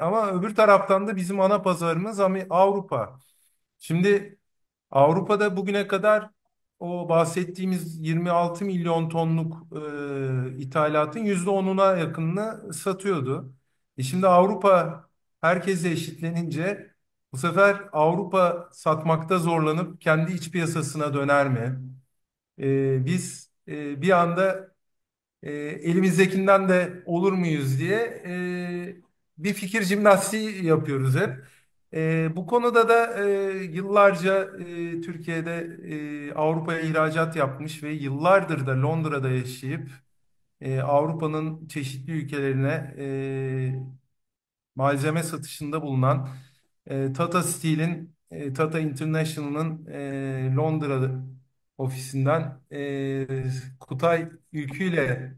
Ama öbür taraftan da bizim ana pazarımız Avrupa. Şimdi Avrupa'da bugüne kadar o bahsettiğimiz 26 milyon tonluk ithalatın %10'una yakınını satıyordu. Şimdi Avrupa herkesle eşitlenince bu sefer Avrupa satmakta zorlanıp kendi iç piyasasına döner mi? Biz bir anda elimizdekinden de olur muyuz diye bir fikir jimnastiği yapıyoruz hep. Bu konuda da yıllarca Türkiye'de Avrupa'ya ihracat yapmış ve yıllardır da Londra'da yaşayıp Avrupa'nın çeşitli ülkelerine malzeme satışında bulunan Tata Steel'in, Tata International'ın Londra ofisinden Kutay Ülkü ile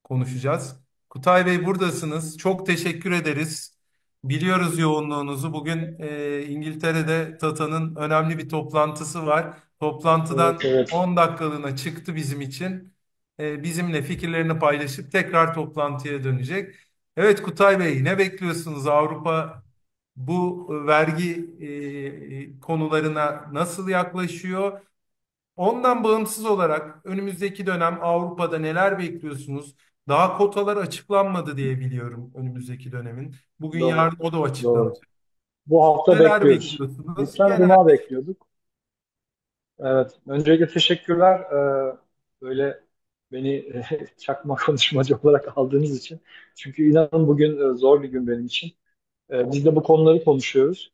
konuşacağız. Kutay Bey buradasınız. Çok teşekkür ederiz. Biliyoruz yoğunluğunuzu. Bugün İngiltere'de Tata'nın önemli bir toplantısı var. Evet, Toplantıdan evet. 10 dakikalığına çıktı bizim için. Bizimle fikirlerini paylaşıp tekrar toplantıya dönecek. Evet Kutay Bey, ne bekliyorsunuz? Avrupa bu vergi konularına nasıl yaklaşıyor? Ondan bağımsız olarak önümüzdeki dönem Avrupa'da neler bekliyorsunuz? Daha kotalar açıklanmadı diye biliyorum önümüzdeki dönemin. Bugün Doğru. yarın o da Doğru. açıklanacak. Bu hafta Neler bekliyoruz. bekliyorsunuz? Geçen Genel. cuma bekliyorduk. Evet. Öncelikle teşekkürler. Böyle beni çakma konuşmacı olarak aldığınız için. Çünkü inanın bugün zor bir gün benim için. Biz de bu konuları konuşuyoruz.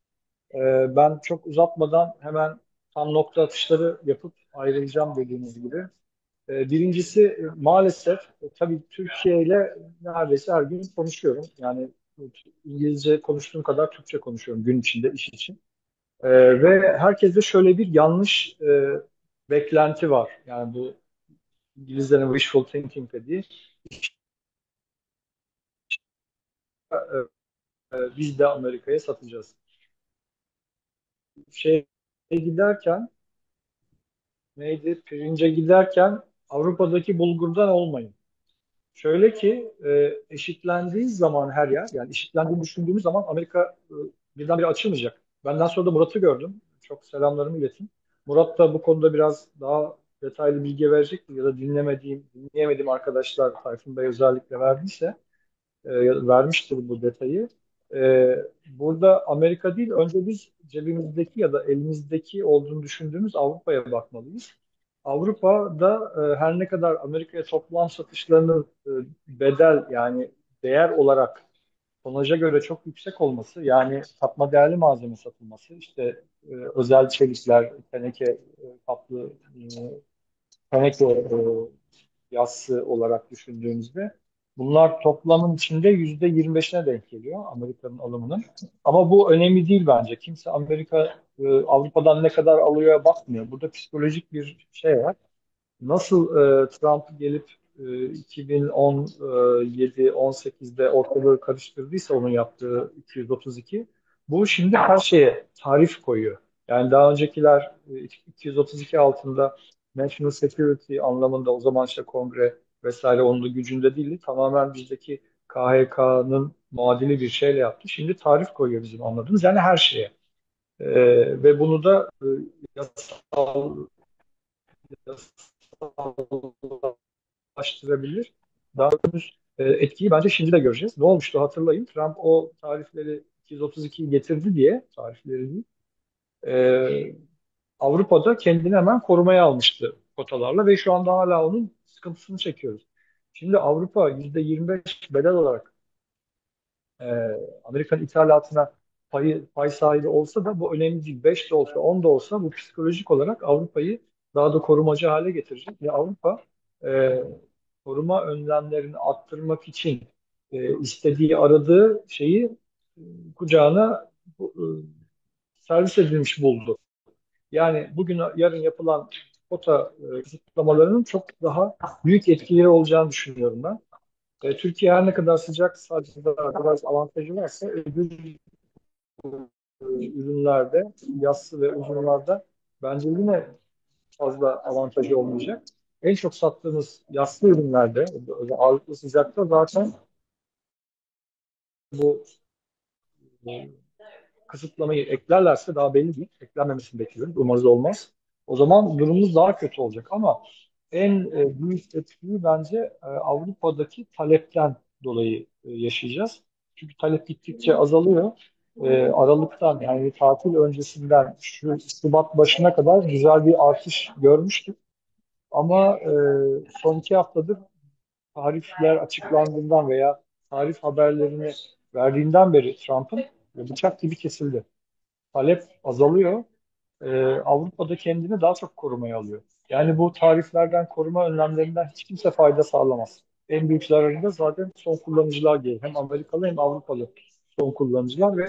Ben çok uzatmadan hemen tam nokta atışları yapıp ayrılacağım dediğiniz gibi. Birincisi maalesef tabii Türkiye ile neredeyse her gün konuşuyorum. Yani İngilizce konuştuğum kadar Türkçe konuşuyorum gün içinde iş için. Ve herkeste şöyle bir yanlış beklenti var. Yani bu İngilizlerin wishful thinking dediği biz de Amerika'ya satacağız. Şey giderken neydi? Pirince giderken Avrupa'daki bulgurdan olmayın. Şöyle ki eşitlendiği zaman her yer, yani eşitlendiğini düşündüğümüz zaman Amerika birdenbire açılmayacak. Benden sonra da Murat'ı gördüm. Çok selamlarımı iletin. Murat da bu konuda biraz daha detaylı bilgi verecektir ya da dinleyemediğim arkadaşlar Tayfun Bey özellikle verdiyse vermiştir bu detayı. Burada Amerika değil, önce biz cebimizdeki ya da elimizdeki olduğunu düşündüğümüz Avrupa'ya bakmalıyız. Avrupa'da her ne kadar Amerika'ya toplam satışlarının bedel yani değer olarak tonaja göre çok yüksek olması, yani katma değerli malzeme satılması, işte özel çelikler, teneke kaplı teneke yassı olarak düşündüğümüzde bunlar toplamın içinde %25'ine denk geliyor Amerika'nın alımının. Ama bu önemli değil bence. Kimse Avrupa'dan ne kadar alıyor bakmıyor. Burada psikolojik bir şey var. Nasıl Trump gelip 2017-18'de ortalığı karıştırdıysa onun yaptığı 232, bu şimdi her şeye tarif koyuyor. Yani daha öncekiler 232 altında national security anlamında o zaman işte kongre vesaire onun da gücünde değildi. Tamamen bizdeki KHK'nın muadili bir şeyle yaptı. Şimdi tarif koyuyor bizim anladığımız yani her şeye. Ve bunu da yasal ulaştırabilir. Daha henüz etkiyi bence şimdi de göreceğiz. Ne olmuştu hatırlayın. Trump o tarifleri 232'yi getirdi diye tarifleri değil. E, Avrupa'da kendini hemen korumaya almıştı kotalarla ve şu anda hala onun sıkıntısını çekiyoruz. Şimdi Avrupa %25 bedel olarak e, Amerikan ithalatına pay sahibi olsa da bu önemli değil. 5 de olsa 10 da olsa bu psikolojik olarak Avrupa'yı daha da korumacı hale getirecek. Ve Avrupa e, koruma önlemlerini arttırmak için istediği, aradığı şeyi kucağına servis edilmiş buldu. Yani bugün yarın yapılan kota kısıtlamalarının çok daha büyük etkileri olacağını düşünüyorum ben. Türkiye her ne kadar sıcak sadece biraz avantajı varsa öbür ürünlerde, yassı ve uzunlarda bence yine fazla avantajı olmayacak. En çok sattığımız yassı ürünlerde, ağırlıklı sıcakta zaten bu kısıtlamayı eklerlerse daha belli değil. Eklenmemesini bekliyorum. Umarız olmaz. O zaman durumumuz daha kötü olacak. Ama en büyük etkiyi bence Avrupa'daki talepten dolayı yaşayacağız. Çünkü talep gittikçe azalıyor. Aralıktan yani tatil öncesinden şu Şubat başına kadar güzel bir artış görmüştük. Ama son 2 haftadır tarifler açıklandığından veya tarif haberlerini verdiğinden beri Trump'ın bıçak gibi kesildi. Talep azalıyor. Avrupa'da kendini daha çok korumaya alıyor. Yani bu tariflerden koruma önlemlerinden hiç kimse fayda sağlamaz. En büyük zararında zaten son kullanıcılar geliyor. Hem Amerikalı hem Avrupalı son kullanıcılar ve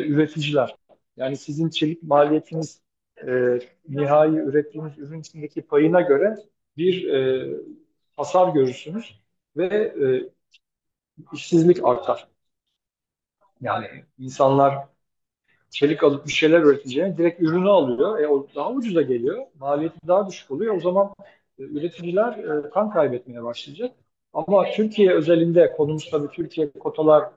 üreticiler. Yani sizin çelik maliyetiniz nihai ürettiğiniz ürün içindeki payına göre bir hasar görürsünüz ve işsizlik artar. Yani insanlar çelik alıp bir şeyler üreteceğine direkt ürünü alıyor. O daha ucuza geliyor. Maliyeti daha düşük oluyor. O zaman üreticiler kan kaybetmeye başlayacak. Ama Türkiye özelinde konumuz tabii Türkiye kotalar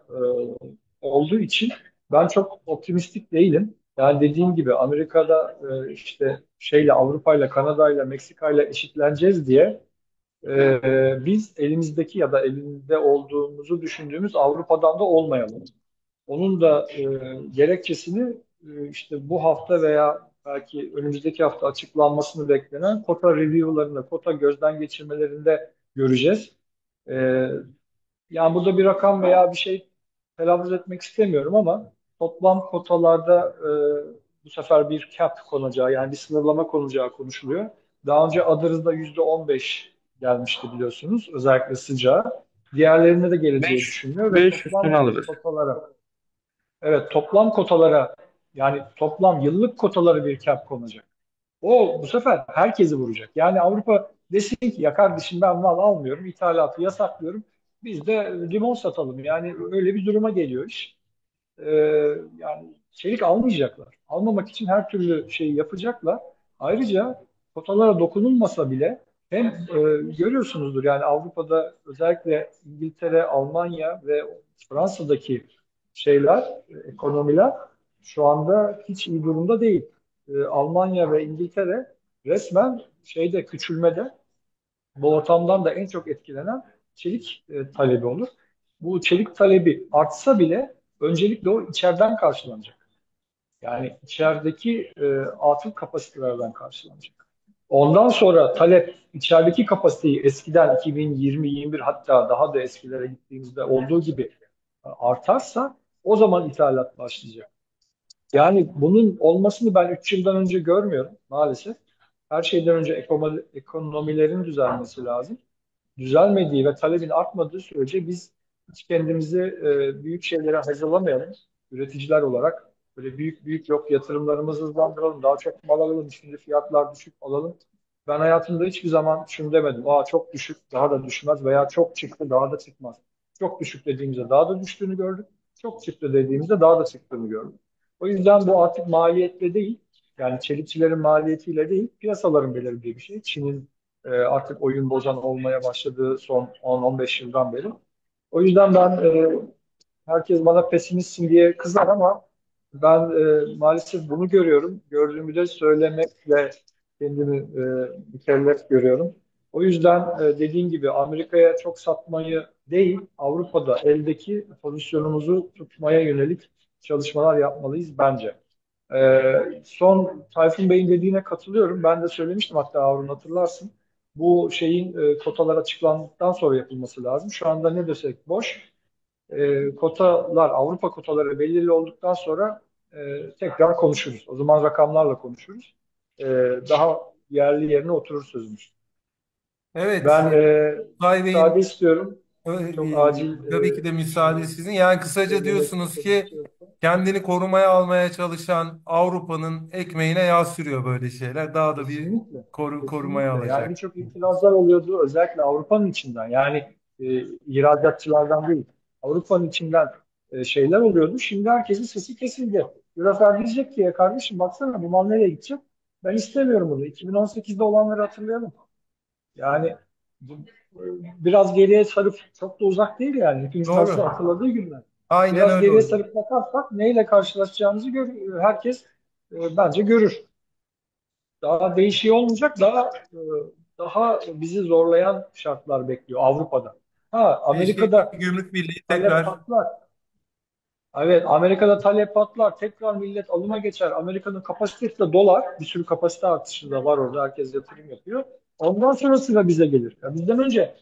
olduğu için ben çok optimistik değilim. Yani dediğim gibi Amerika'da işte şeyle Avrupa'yla, Kanada'yla, Meksika'yla eşitleneceğiz diye biz elimizdeki ya da elinde olduğumuzu düşündüğümüz Avrupa'dan da olmayalım. Onun da gerekçesini işte bu hafta veya belki önümüzdeki hafta açıklanmasını beklenen kota review'larında, kota gözden geçirmelerinde göreceğiz. E, Yani burada bir rakam veya bir şey telaffuz etmek istemiyorum ama toplam kotalarda bu sefer bir cap konacağı yani bir sınırlama konacağı konuşuluyor. Daha önce Others'da %15 gelmişti biliyorsunuz özellikle sıcağı. Diğerlerine de geleceği 5 düşünülüyor ve 5 üstüne toplam alırız. kotalara evet toplam kotalara yani toplam yıllık kotaları bir cap konacak. O bu sefer herkesi vuracak. Yani Avrupa desin ki ya kardeşim ben mal almıyorum, ithalatı yasaklıyorum. Biz de limon satalım. Yani öyle bir duruma geliyor iş. Ee, Yani çelik almayacaklar. Almamak için her türlü şeyi yapacaklar. Ayrıca kotalara dokunulmasa bile hem görüyorsunuzdur yani Avrupa'da özellikle İngiltere, Almanya ve Fransa'daki şeyler, ekonomiler şu anda hiç iyi durumda değil. Almanya ve İngiltere resmen şeyde küçülmede bu ortamdan da en çok etkilenen çelik talebi olur. Bu çelik talebi artsa bile öncelikle o içeriden karşılanacak. Yani içerideki atıl kapasitelerden karşılanacak. Ondan sonra talep içerideki kapasiteyi eskiden 2020-21 hatta daha da eskilere gittiğimizde olduğu gibi artarsa o zaman ithalat başlayacak. Yani bunun olmasını ben 3 yıldan önce görmüyorum maalesef. Her şeyden önce ekonomilerin düzelmesi lazım düzelmediği ve talebin artmadığı sürece biz hiç kendimizi büyük şeylere hazırlamayalım. Üreticiler olarak böyle büyük büyük yok yatırımlarımızı hızlandıralım. Daha çok mal alalım. Şimdi fiyatlar düşük alalım. Ben hayatımda hiçbir zaman şunu demedim. Aa çok düşük daha da düşmez veya çok çıktı daha da çıkmaz. Çok düşük dediğimizde daha da düştüğünü gördük. Çok çıktı dediğimizde daha da çıktığını gördük. O yüzden bu artık maliyetle değil, yani çelikçilerin maliyetiyle değil, piyasaların belirlediği bir şey. Çin'in artık oyun bozan olmaya başladığı son 10-15 yıldan beri. O yüzden ben herkes bana pesimistsin diye kızar ama ben maalesef bunu görüyorum. Gördüğümü de söylemekle kendimi mükellef görüyorum. O yüzden dediğim gibi Amerika'ya çok satmayı değil, Avrupa'da eldeki pozisyonumuzu tutmaya yönelik çalışmalar yapmalıyız bence. Son Tayfun Bey'in dediğine katılıyorum. Ben de söylemiştim hatta Harun hatırlarsın. Bu şeyin kotalar açıklandıktan sonra yapılması lazım. Şu anda ne desek boş. Kotalar, Avrupa kotaları belirli olduktan sonra tekrar konuşuruz. O zaman rakamlarla konuşuruz. E, Daha yerli yerine oturur sözümüz. Evet, Ben Kutay müsaade Bey'in istiyorum. Çok acil tabii ki de müsaade şimdi sizin. Yani kısaca söylemek diyorsunuz istediğim bir ki şey yoksa. kendini korumaya almaya çalışan Avrupa'nın ekmeğine yağ sürüyor böyle şeyler. Daha da bir Kesinlikle. korumaya Kesinlikle. Yani alacak. birçok itirazlar oluyordu özellikle Avrupa'nın içinden. Yani ihracatçılardan değil. Avrupa'nın içinden şeyler oluyordu. Şimdi herkesin sesi kesildi. Biraz diyecek ki "Ya kardeşim baksana bu mal nereye gidecek? Ben istemiyorum bunu. 2018'de olanları hatırlayalım. Yani bu, biraz geriye sarıp çok da uzak değil yani. Hepimizin aslında Doğru. hatırladığı günler. Aynen Biraz öyle geriye hocam. sarıp bakarsak neyle karşılaşacağımızı herkes bence görür. Daha değişiği olmayacak, daha bizi zorlayan şartlar bekliyor Avrupa'da. Ha, Keşke Amerika'da Gümrük Birliği talep tekrar. patlar. Evet, Amerika'da talep patlar. Tekrar millet alıma geçer. Amerika'nın kapasitesi de dolar. Bir sürü kapasite artışı da var orada. Herkes yatırım yapıyor. Ondan sonra sıra bize gelir. Ya bizden önce